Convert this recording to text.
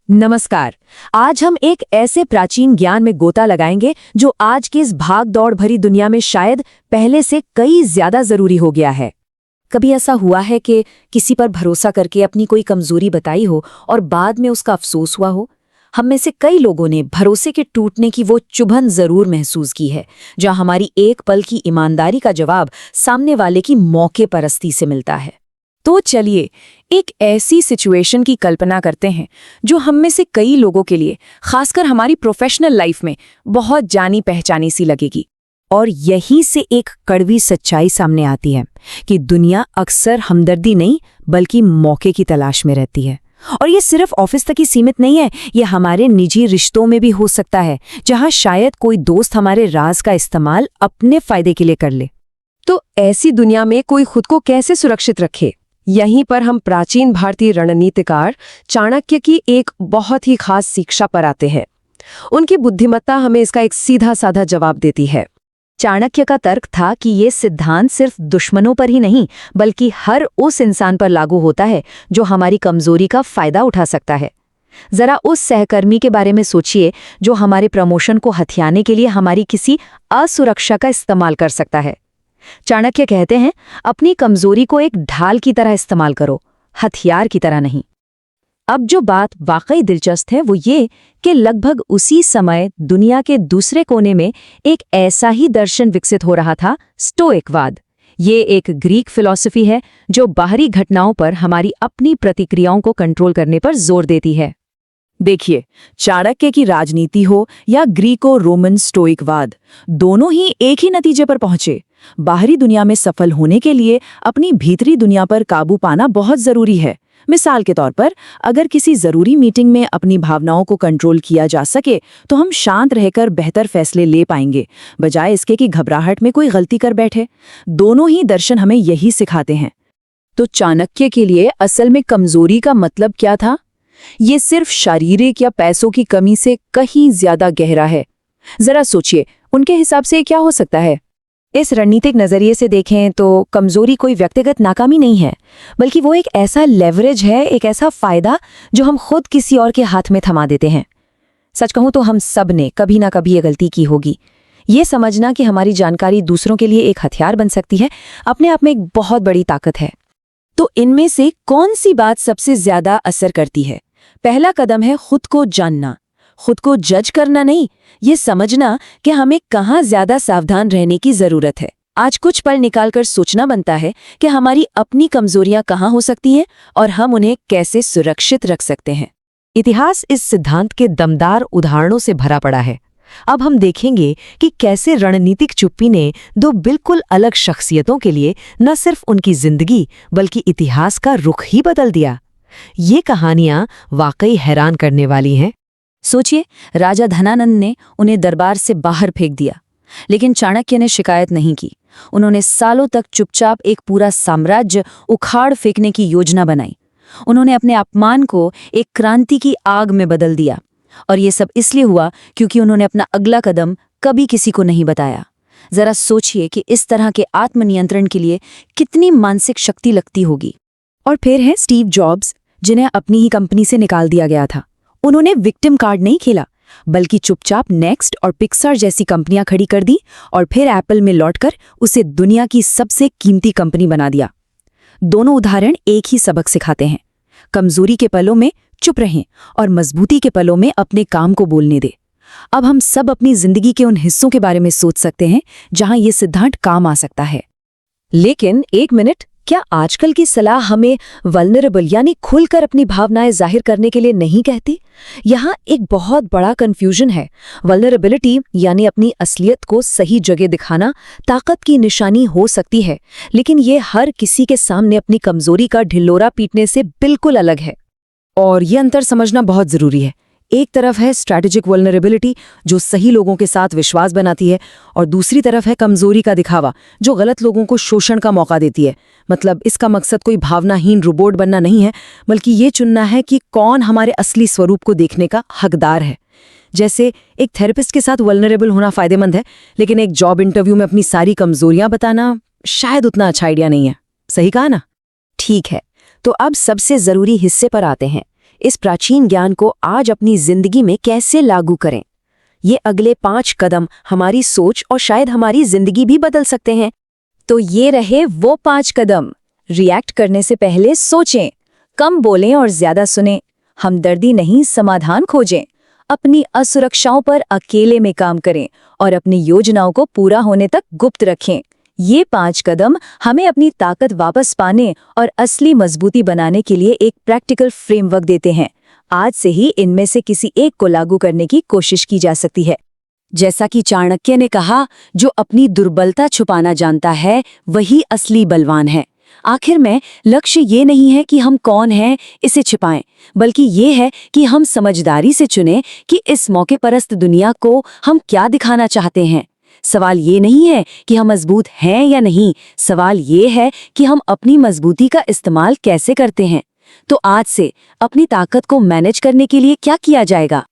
नमस्कार। आज हम एक ऐसे प्राचीन ज्ञान में गोता लगाएंगे जो आज की इस भाग दौड़ भरी दुनिया में शायद पहले से कई ज्यादा जरूरी हो गया है। कभी ऐसा हुआ है कि किसी पर भरोसा करके अपनी कोई कमजोरी बताई हो और बाद में उसका अफसोस हुआ हो? हम में से कई लोगों ने भरोसे के टूटने की वो चुभन जरूर महसूस की है, जहां हमारी एक पल की ईमानदारी का जवाब सामने वाले की मौके परस्ती से मिलता है। तो चलिए एक ऐसी सिचुएशन की कल्पना करते हैं जो हम में से कई लोगों के लिए, खासकर हमारी प्रोफेशनल लाइफ में, बहुत जानी पहचानी सी लगेगी। और यहीं से एक कड़वी सच्चाई सामने आती है कि दुनिया अक्सर हमदर्दी नहीं बल्कि मौके की तलाश में रहती है। और ये सिर्फ ऑफिस तक ही सीमित नहीं है, ये हमारे निजी रिश्तों में भी हो सकता है, जहां शायद कोई दोस्त हमारे राज का इस्तेमाल अपने फायदे के लिए कर ले। तो ऐसी दुनिया में कोई खुद को कैसे सुरक्षित रखे? यहीं पर हम प्राचीन भारतीय रणनीतिकार चाणक्य की एक बहुत ही खास शिक्षा पर आते हैं। उनकी बुद्धिमत्ता हमें इसका एक सीधा साधा जवाब देती है। चाणक्य का तर्क था कि ये सिद्धांत सिर्फ दुश्मनों पर ही नहीं बल्कि हर उस इंसान पर लागू होता है जो हमारी कमजोरी का फायदा उठा सकता है। जरा उस सहकर्मी के बारे में सोचिए जो हमारे प्रमोशन को हथियाने के लिए हमारी किसी असुरक्षा का इस्तेमाल कर सकता है। चाणक्य कहते हैं, अपनी कमजोरी को एक ढाल की तरह इस्तेमाल करो, हथियार की तरह नहीं। अब जो बात वाकई दिलचस्प है वो ये कि लगभग उसी समय दुनिया के दूसरे कोने में एक ऐसा ही दर्शन विकसित हो रहा था, स्टोइकवाद। ये एक ग्रीक फिलॉसफी है जो बाहरी घटनाओं पर हमारी अपनी प्रतिक्रियाओं को कंट्रोल करने पर जोर देती है। देखिए, चाणक्य की राजनीति हो या ग्रीको रोमन स्टोइकवाद, दोनों ही एक ही नतीजे पर पहुंचे। बाहरी दुनिया में सफल होने के लिए अपनी भीतरी दुनिया पर काबू पाना बहुत जरूरी है। मिसाल के तौर पर, अगर किसी जरूरी मीटिंग में अपनी भावनाओं को कंट्रोल किया जा सके तो हम शांत रहकर बेहतर फैसले ले पाएंगे, बजाय इसके कि घबराहट में कोई गलती कर बैठे। दोनों ही दर्शन हमें यही सिखाते हैं। तो चाणक्य के लिए असल में कमजोरी का मतलब क्या था? ये सिर्फ शारीरिक या पैसों की कमी से कहीं ज्यादा गहरा है। जरा सोचिए, उनके हिसाब से क्या हो सकता है? इस रणनीतिक नजरिए से देखें तो कमजोरी कोई व्यक्तिगत नाकामी नहीं है, बल्कि वो एक ऐसा लेवरेज है, एक ऐसा फायदा जो हम खुद किसी और के हाथ में थमा देते हैं। सच कहूं तो हम सब ने कभी ना कभी ये गलती की होगी। ये समझना कि हमारी जानकारी दूसरों के लिए एक हथियार बन सकती है, अपने आप में एक बहुत बड़ी ताकत है। तो इनमें से कौन सी बात सबसे ज्यादा असर करती है? पहला कदम है खुद को जानना। खुद को जज करना नहीं, ये समझना कि हमें कहाँ ज्यादा सावधान रहने की जरूरत है। आज कुछ पल निकालकर सोचना बनता है कि हमारी अपनी कमजोरियां कहाँ हो सकती हैं और हम उन्हें कैसे सुरक्षित रख सकते हैं। इतिहास इस सिद्धांत के दमदार उदाहरणों से भरा पड़ा है। अब हम देखेंगे कि कैसे रणनीतिक चुप्पी ने दो बिल्कुल अलग शख्सियतों के लिए न सिर्फ उनकी जिंदगी बल्कि इतिहास का रुख ही बदल दिया। ये कहानियां वाकई हैरान करने वाली हैं। सोचिए, राजा धनानंद ने उन्हें दरबार से बाहर फेंक दिया, लेकिन चाणक्य ने शिकायत नहीं की। उन्होंने सालों तक चुपचाप एक पूरा साम्राज्य उखाड़ फेंकने की योजना बनाई। उन्होंने अपने अपमान को एक क्रांति की आग में बदल दिया, और ये सब इसलिए हुआ क्योंकि उन्होंने अपना अगला कदम कभी किसी को नहीं बताया। जरा सोचिए कि इस तरह के आत्मनियंत्रण के लिए कितनी मानसिक शक्ति लगती होगी। और फिर है स्टीव जॉब्स, जिन्हें अपनी ही कंपनी से निकाल दिया गया था। उन्होंने विक्टिम कार्ड नहीं खेला, बल्कि चुपचाप नेक्स्ट और पिक्सार जैसी कंपनियां खड़ी कर दी और फिर एप्पल में लौटकर उसे दुनिया की सबसे कीमती कंपनी बना दिया। दोनों उदाहरण एक ही सबक सिखाते हैं, कमजोरी के पलों में चुप रहें और मजबूती के पलों में अपने काम को बोलने दें। अब हम सब अपनी जिंदगी के उन हिस्सों के बारे में सोच सकते हैं जहां ये सिद्धांत काम आ सकता है। लेकिन एक मिनट, क्या आजकल की सलाह हमें वल्नरेबल यानी खुलकर अपनी भावनाएं जाहिर करने के लिए नहीं कहती? यहाँ एक बहुत बड़ा कंफ्यूजन है। वल्नरेबिलिटी यानी अपनी असलियत को सही जगह दिखाना ताकत की निशानी हो सकती है, लेकिन ये हर किसी के सामने अपनी कमजोरी का ढिंढोरा पीटने से बिल्कुल अलग है। और ये अंतर समझना बहुत जरूरी है। एक तरफ है स्ट्रैटेजिक वल्नरेबिलिटी, जो सही लोगों के साथ विश्वास बनाती है, और दूसरी तरफ है कमजोरी का दिखावा, जो गलत लोगों को शोषण का मौका देती है। मतलब इसका मकसद कोई भावनाहीन रोबोट बनना नहीं है, बल्कि ये चुनना है कि कौन हमारे असली स्वरूप को देखने का हकदार है। जैसे एक थेरेपिस्ट के साथ वल्नरेबल होना फायदेमंद है, लेकिन एक जॉब इंटरव्यू में अपनी सारी कमजोरियां बताना शायद उतना अच्छा आइडिया नहीं है। सही कहा ना? ठीक है, तो अब सबसे जरूरी हिस्से पर आते हैं। इस प्राचीन ज्ञान को आज अपनी जिंदगी में कैसे लागू करें। ये अगले 5 कदम हमारी सोच और शायद हमारी जिंदगी भी बदल सकते हैं। तो ये रहे वो 5 कदम। रिएक्ट करने से पहले सोचें, कम बोलें और ज्यादा सुनें, हमदर्दी नहीं समाधान खोजें, अपनी असुरक्षाओं पर अकेले में काम करें और अपनी योजनाओं को पूरा होने तक गुप्त रखें। ये 5 कदम हमें अपनी ताकत वापस पाने और असली मजबूती बनाने के लिए एक प्रैक्टिकल फ्रेमवर्क देते हैं। आज से ही इनमें से किसी एक को लागू करने की कोशिश की जा सकती है। जैसा कि चाणक्य ने कहा, जो अपनी दुर्बलता छुपाना जानता है वही असली बलवान है। आखिर में लक्ष्य ये नहीं है कि हम कौन हैं इसे छिपाएं, बल्कि ये है कि हम समझदारी से चुनें कि इस मौके परस्त दुनिया को हम क्या दिखाना चाहते हैं। सवाल ये नहीं है कि हम मजबूत हैं या नहीं, सवाल ये है कि हम अपनी मजबूती का इस्तेमाल कैसे करते हैं। तो आज से अपनी ताकत को मैनेज करने के लिए क्या किया जाएगा?